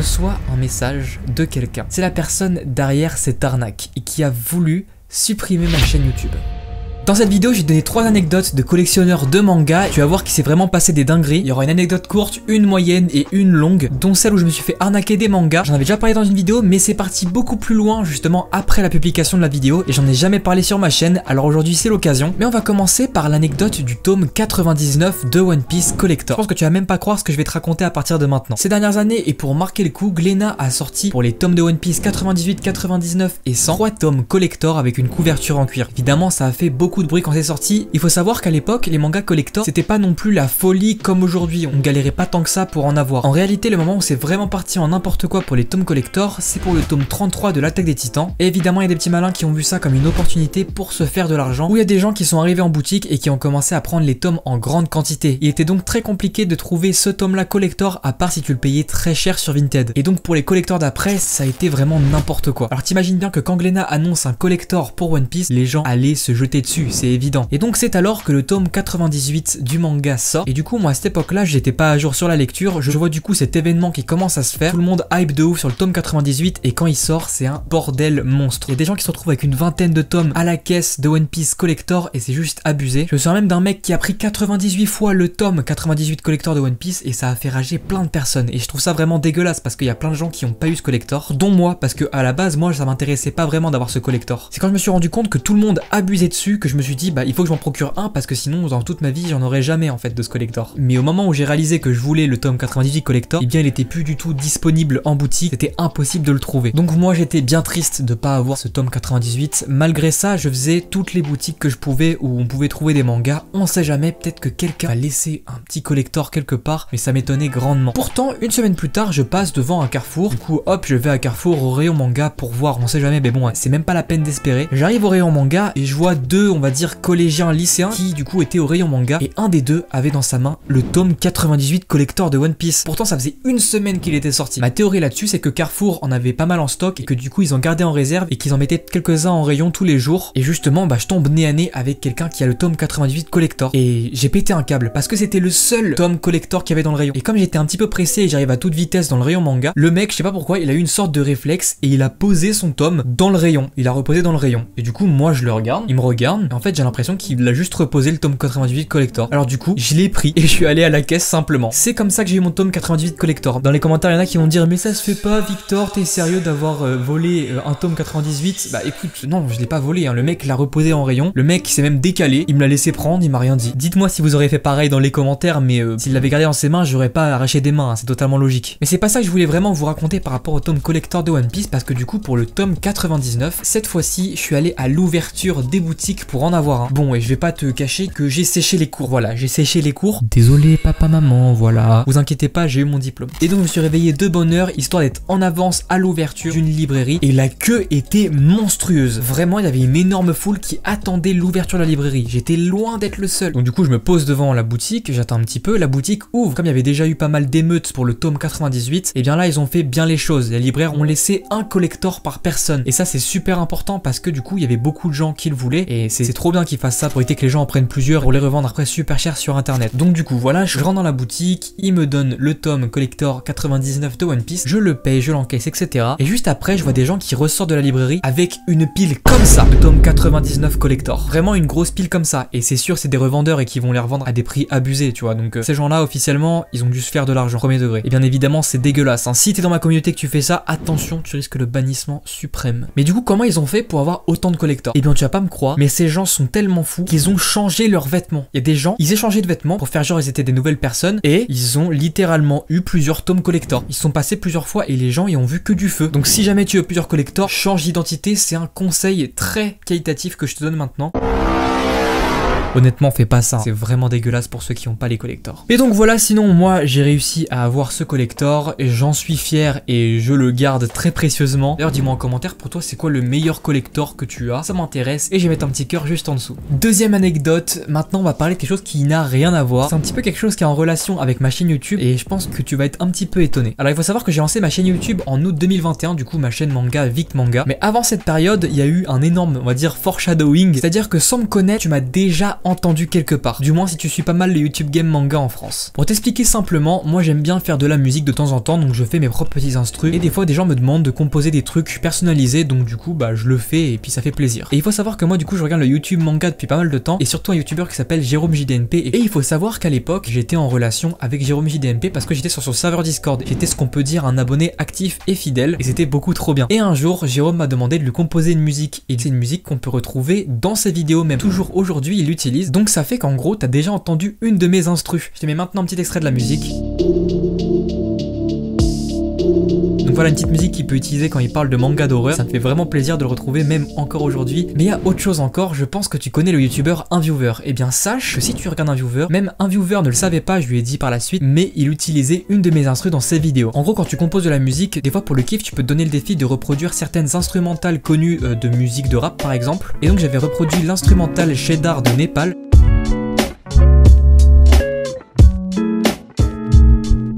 reçois un message de quelqu'un. C'est la personne derrière cette arnaque et qui a voulu supprimer ma chaîne YouTube. Dans cette vidéo, j'ai donné 3 anecdotes de collectionneurs de mangas. Tu vas voir qu'il s'est vraiment passé des dingueries. Il y aura une anecdote courte, une moyenne et une longue, dont celle où je me suis fait arnaquer des mangas. J'en avais déjà parlé dans une vidéo, mais c'est parti beaucoup plus loin justement après la publication de la vidéo et j'en ai jamais parlé sur ma chaîne, alors aujourd'hui c'est l'occasion. Mais on va commencer par l'anecdote du tome 99 de One Piece Collector. Je pense que tu vas même pas croire ce que je vais te raconter à partir de maintenant. Ces dernières années, et pour marquer le coup, Glénat a sorti pour les tomes de One Piece 98, 99 et 100, 3 tomes collector avec une couverture en cuir. Évidemment, ça a fait beaucoup de bruit quand c'est sorti. Il faut savoir qu'à l'époque, les mangas collector, c'était pas non plus la folie comme aujourd'hui. On galérait pas tant que ça pour en avoir. En réalité, le moment où c'est vraiment parti en n'importe quoi pour les tomes collector, c'est pour le tome 33 de l'Attaque des Titans. Et évidemment, il y a des petits malins qui ont vu ça comme une opportunité pour se faire de l'argent. Ou il y a des gens qui sont arrivés en boutique et qui ont commencé à prendre les tomes en grande quantité. Il était donc très compliqué de trouver ce tome-là collector, à part si tu le payais très cher sur Vinted. Et donc pour les collectors d'après, ça a été vraiment n'importe quoi. Alors t'imagines bien que quand Glénat annonce un collector pour One Piece, les gens allaient se jeter dessus, c'est évident. Et donc c'est alors que le tome 98 du manga sort. Et du coup moi à cette époque là j'étais pas à jour sur la lecture. Je vois du coup cet événement qui commence à se faire. Tout le monde hype de ouf sur le tome 98 et quand il sort c'est un bordel monstre. Il y a des gens qui se retrouvent avec une vingtaine de tomes à la caisse de One Piece Collector et c'est juste abusé. Je me souviens même d'un mec qui a pris 98 fois le tome 98 Collector de One Piece et ça a fait rager plein de personnes. Et je trouve ça vraiment dégueulasse parce qu'il y a plein de gens qui ont pas eu ce collector, dont moi, parce que à la base moi ça m'intéressait pas vraiment d'avoir ce collector. C'est quand je me suis rendu compte que tout le monde abusait dessus que je me suis dit bah il faut que je m'en procure un parce que sinon dans toute ma vie j'en aurais jamais en fait de ce collector. Mais au moment où j'ai réalisé que je voulais le tome 98 collector, eh bien il était plus du tout disponible en boutique, c'était impossible de le trouver. Donc moi j'étais bien triste de pas avoir ce tome 98. Malgré ça je faisais toutes les boutiques que je pouvais où on pouvait trouver des mangas. On sait jamais, peut-être que quelqu'un a laissé un petit collector quelque part, mais ça m'étonnait grandement. Pourtant une semaine plus tard je passe devant un Carrefour. Du coup hop je vais à Carrefour au rayon manga pour voir, on sait jamais, mais bon c'est même pas la peine d'espérer. J'arrive au rayon manga et je vois deux on va dire collégiens lycéens qui du coup étaient au rayon manga et un des deux avait dans sa main le tome 98 collector de One Piece. Pourtant ça faisait une semaine qu'il était sorti. Ma théorie là-dessus c'est que Carrefour en avait pas mal en stock et que du coup ils en gardaient en réserve et qu'ils en mettaient quelques-uns en rayon tous les jours. Et justement bah je tombe nez à nez avec quelqu'un qui a le tome 98 collector et j'ai pété un câble parce que c'était le seul tome collector qu'il y avait dans le rayon. Et comme j'étais un petit peu pressé et j'arrive à toute vitesse dans le rayon manga, le mec je sais pas pourquoi il a eu une sorte de réflexe et il a posé son tome dans le rayon. Il a reposé dans le rayon. Et du coup moi je le regarde, il me regarde et en fait j'ai l'impression qu'il a juste reposé le tome 98 collector. Alors du coup je l'ai pris et je suis allé à la caisse simplement. C'est comme ça que j'ai eu mon tome 98 collector. Dans les commentaires il y en a qui vont dire mais ça se fait pas Victor, t'es sérieux d'avoir volé un tome 98? Bah écoute non je l'ai pas volé hein. Le mec l'a reposé en rayon, le mec s'est même décalé, il me l'a laissé prendre, il m'a rien dit. Dites-moi si vous aurez fait pareil dans les commentaires, mais s'il l'avait gardé dans ses mains j'aurais pas arraché des mains hein. C'est totalement logique. Mais c'est pas ça que je voulais vraiment vous raconter par rapport au tome collector de One Piece, parce que du coup pour le tome 99 cette fois-ci je suis allé à l'ouverture des boutiques pour en avoir un. Bon et je vais pas te cacher que j'ai séché les cours, voilà j'ai séché les cours. Désolé papa maman, voilà. Vous inquiétez pas, j'ai eu mon diplôme. Et donc je me suis réveillé de bonne heure histoire d'être en avance à l'ouverture d'une librairie et la queue était monstrueuse. Vraiment il y avait une énorme foule qui attendait l'ouverture de la librairie. J'étais loin d'être le seul. Donc du coup je me pose devant la boutique, j'attends un petit peu, la boutique ouvre. Comme il y avait déjà eu pas mal d'émeutes pour le tome 98, et bien là ils ont fait bien les choses. Les libraires ont laissé un collector par personne. Et ça c'est super important parce que du coup il y avait beaucoup de gens qui le voulaient et c'est trop bien qu'ils fassent ça pour éviter que les gens en prennent plusieurs pour les revendre après super cher sur internet. Donc du coup voilà, je rentre dans la boutique, il me donne le tome collector 99 de One Piece, je le paye, je l'encaisse, etc. Et juste après je vois des gens qui ressortent de la librairie avec une pile comme ça de tome 99 collector. Vraiment une grosse pile comme ça. Et c'est sûr c'est des revendeurs et qui vont les revendre à des prix abusés, tu vois. Donc ces gens là officiellement ils ont dû se faire de l'argent premier degré. Et bien évidemment c'est dégueulasse hein. Si t'es dans ma communauté que tu fais ça, attention, tu risques le bannissement suprême. Mais du coup comment ils ont fait pour avoir autant de collectors? Et bien tu vas pas me croire, mais ces gens sont tellement fous qu'ils ont changé leurs vêtements. Il y a des gens, ils échangeaient de vêtements pour faire genre ils étaient des nouvelles personnes et ils ont littéralement eu plusieurs tomes collector. Ils sont passés plusieurs fois et les gens y ont vu que du feu. Donc si jamais tu veux plusieurs collectors, change d'identité, c'est un conseil très qualitatif que je te donne maintenant. Honnêtement fais pas ça, c'est vraiment dégueulasse pour ceux qui n'ont pas les collectors. Et donc voilà, sinon moi j'ai réussi à avoir ce collector et j'en suis fier et je le garde très précieusement. D'ailleurs dis-moi en commentaire pour toi c'est quoi le meilleur collector que tu as, ça m'intéresse et je vais mettre un petit cœur juste en dessous. Deuxième anecdote, maintenant on va parler de quelque chose qui n'a rien à voir. C'est un petit peu quelque chose qui est en relation avec ma chaîne YouTube et je pense que tu vas être un petit peu étonné. Alors il faut savoir que j'ai lancé ma chaîne YouTube en août 2021, du coup ma chaîne manga Vic Manga. Mais avant cette période il y a eu un énorme, on va dire, foreshadowing, c'est à dire que sans me connaître tu m'as déjà entendu quelque part. Du moins si tu suis pas mal les YouTube Game Manga en France. Pour t'expliquer simplement, moi j'aime bien faire de la musique de temps en temps, donc je fais mes propres petits instrus. Et des fois des gens me demandent de composer des trucs personnalisés, donc du coup bah je le fais et puis ça fait plaisir. Et il faut savoir que moi du coup je regarde le YouTube Manga depuis pas mal de temps, et surtout un YouTuber qui s'appelle Jérôme JDNP. Et il faut savoir qu'à l'époque j'étais en relation avec Jérôme JDNP parce que j'étais sur son serveur Discord. J'étais ce qu'on peut dire un abonné actif et fidèle, et c'était beaucoup trop bien. Et un jour Jérôme m'a demandé de lui composer une musique, et c'est une musique qu'on peut retrouver dans ses vidéos même. Toujours aujourd'hui il l'utilise, donc ça fait qu'en gros t'as déjà entendu une de mes instrus. Je te mets maintenant un petit extrait de la musique. Donc voilà une petite musique qu'il peut utiliser quand il parle de manga d'horreur. Ça me fait vraiment plaisir de le retrouver même encore aujourd'hui. Mais il y a autre chose encore, je pense que tu connais le youtubeur Inviewer. Eh bien sache que si tu regardes Inviewer, même Inviewer ne le savait pas, je lui ai dit par la suite, mais il utilisait une de mes instrus dans ses vidéos. En gros quand tu composes de la musique, des fois pour le kiff tu peux te donner le défi de reproduire certaines instrumentales connues de musique de rap par exemple. Et donc j'avais reproduit l'instrumental Cheddar de Népal.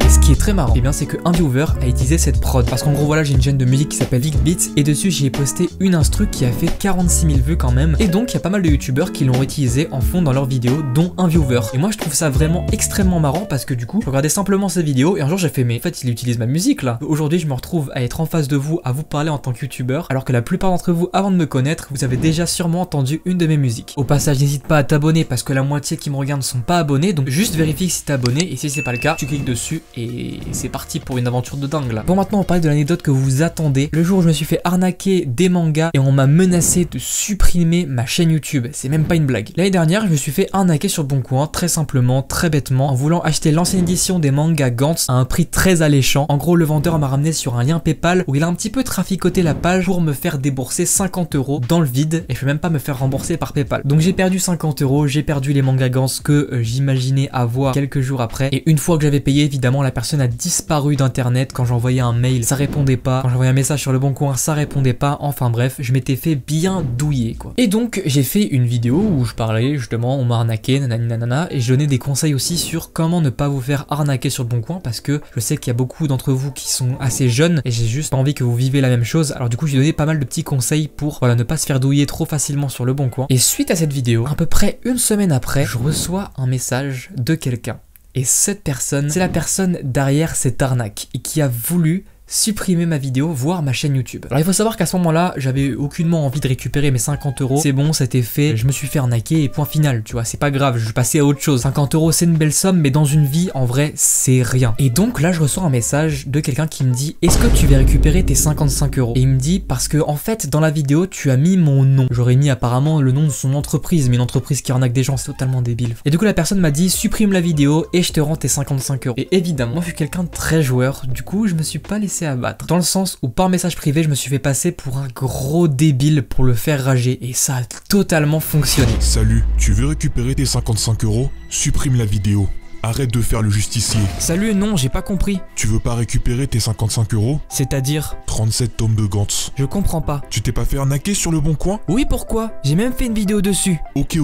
Ce qui est très marrant, et bien c'est que Inviewer a utilisé cette prod, parce qu'en gros voilà j'ai une chaîne de musique qui s'appelle Vic Beats, et dessus j'y ai posté une instru qui a fait 46 000 vues quand même, et donc il y a pas mal de youtubeurs qui l'ont utilisé en fond dans leurs vidéos, dont Inviewer. Et moi je trouve ça vraiment extrêmement marrant, parce que du coup je regardais simplement ces vidéos et un jour j'ai fait mais en fait il utilise ma musique là. Aujourd'hui je me retrouve à être en face de vous, à vous parler en tant que youtubeur, alors que la plupart d'entre vous avant de me connaître, vous avez déjà sûrement entendu une de mes musiques. Au passage n'hésite pas à t'abonner parce que la moitié qui me regarde ne sont pas abonnés, donc juste vérifie si t'es abonné, et si c'est pas le cas, tu cliques dessus et c'est parti pour une aventure de dingue là. Bon maintenant on va parler de l'anecdote que vous attendez. Le jour où je me suis fait arnaquer des mangas et on m'a menacé de supprimer ma chaîne YouTube. C'est même pas une blague. L'année dernière je me suis fait arnaquer sur Boncoin, très simplement, très bêtement, en voulant acheter l'ancienne édition des mangas Gantz à un prix très alléchant. En gros le vendeur m'a ramené sur un lien PayPal où il a un petit peu traficoté la page pour me faire débourser 50 € dans le vide, et je peux même pas me faire rembourser par PayPal. Donc j'ai perdu 50 €, j'ai perdu les mangas Gantz que j'imaginais avoir quelques jours après, et une fois que j'avais payé évidemment la personne a disparu d'internet. Quand j'envoyais un mail ça répondait pas, quand j'envoyais un message sur le Bon Coin ça répondait pas, enfin bref je m'étais fait bien douiller quoi. Et donc j'ai fait une vidéo où je parlais justement on m'a arnaqué nanani nanana, et je donnais des conseils aussi sur comment ne pas vous faire arnaquer sur le Bon Coin, parce que je sais qu'il y a beaucoup d'entre vous qui sont assez jeunes et j'ai juste pas envie que vous vivez la même chose. Alors du coup j'ai donné pas mal de petits conseils pour voilà ne pas se faire douiller trop facilement sur le Bon Coin. Et suite à cette vidéo, à peu près une semaine après, je reçois un message de quelqu'un. Et cette personne, c'est la personne derrière cette arnaque et qui a voulu supprimer ma vidéo, voire ma chaîne YouTube. Alors il faut savoir qu'à ce moment-là, j'avais aucunement envie de récupérer mes 50 €. C'est bon, c'était fait, je me suis fait arnaquer et point final, tu vois, c'est pas grave, je passais à autre chose. 50 € c'est une belle somme, mais dans une vie, en vrai, c'est rien. Et donc là, je reçois un message de quelqu'un qui me dit, est-ce que tu vas récupérer tes 55 €? Et il me dit, parce que en fait, dans la vidéo, tu as mis mon nom. J'aurais mis apparemment le nom de son entreprise, mais une entreprise qui arnaque des gens, c'est totalement débile. Et du coup, la personne m'a dit, supprime la vidéo et je te rends tes 55 €. Et évidemment, moi je suis quelqu'un de très joueur, du coup, je me suis pas laissé abattre. Dans le sens où par message privé, je me suis fait passer pour un gros débile pour le faire rager, et ça a totalement fonctionné. Salut, tu veux récupérer tes 55 €? Supprime la vidéo. Arrête de faire le justicier. Salut, non, j'ai pas compris. Tu veux pas récupérer tes 55 €? C'est-à-dire? 37 tomes de Gantz. Je comprends pas. Tu t'es pas fait arnaquer sur le Bon Coin? Oui, pourquoi? J'ai même fait une vidéo dessus. Ok,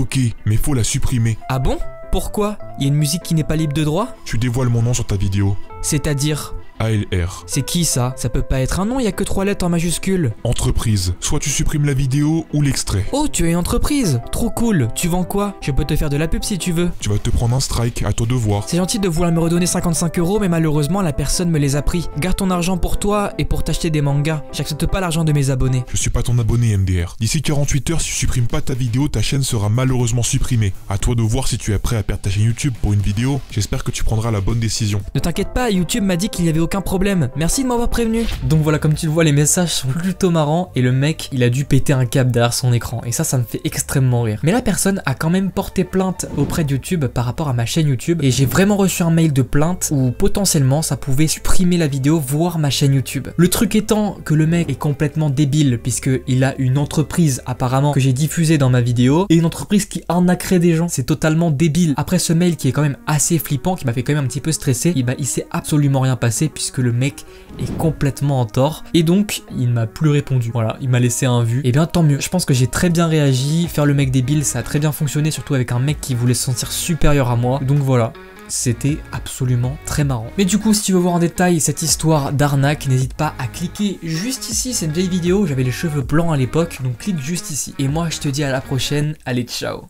mais faut la supprimer. Ah bon? Pourquoi? Il y a une musique qui n'est pas libre de droit? Tu dévoiles mon nom sur ta vidéo. C'est-à-dire? ALR. C'est qui ça? Ça peut pas être un nom, il y a que 3 lettres en majuscule. Entreprise. Soit tu supprimes la vidéo ou l'extrait. Oh, tu es une entreprise. Trop cool. Tu vends quoi? Je peux te faire de la pub si tu veux. Tu vas te prendre un strike, à toi de voir. C'est gentil de vouloir me redonner 55 €, mais malheureusement la personne me les a pris. Garde ton argent pour toi et pour t'acheter des mangas. J'accepte pas l'argent de mes abonnés. Je suis pas ton abonné MDR. D'ici 48 heures, si tu supprimes pas ta vidéo, ta chaîne sera malheureusement supprimée. À toi de voir si tu es prêt à perdre ta chaîne YouTube pour une vidéo. J'espère que tu prendras la bonne décision. Ne t'inquiète pas, YouTube m'a dit qu'il y avait aucun problème. Merci de m'avoir prévenu. Donc voilà, comme tu le vois, les messages sont plutôt marrants et le mec, il a dû péter un câble derrière son écran. Et ça me fait extrêmement rire. Mais la personne a quand même porté plainte auprès de YouTube par rapport à ma chaîne YouTube. Et j'ai vraiment reçu un mail de plainte où potentiellement ça pouvait supprimer la vidéo, voire ma chaîne YouTube. Le truc étant que le mec est complètement débile puisqu'il a une entreprise apparemment que j'ai diffusée dans ma vidéo et une entreprise qui arnaquerait des gens. C'est totalement débile. Après ce mail qui est quand même assez flippant, qui m'a fait quand même un petit peu stresser, et bah il s'est absolument rien passé puisque le mec est complètement en tort et donc il m'a plus répondu. Voilà, il m'a laissé un vu. Et bien tant mieux, je pense que j'ai très bien réagi. Faire le mec débile, ça a très bien fonctionné, surtout avec un mec qui voulait se sentir supérieur à moi. Donc voilà, c'était absolument très marrant. Mais du coup, si tu veux voir en détail cette histoire d'arnaque, n'hésite pas à cliquer juste ici. C'est une vieille vidéo, j'avais les cheveux blancs à l'époque, donc clique juste ici. Et moi je te dis à la prochaine, allez ciao.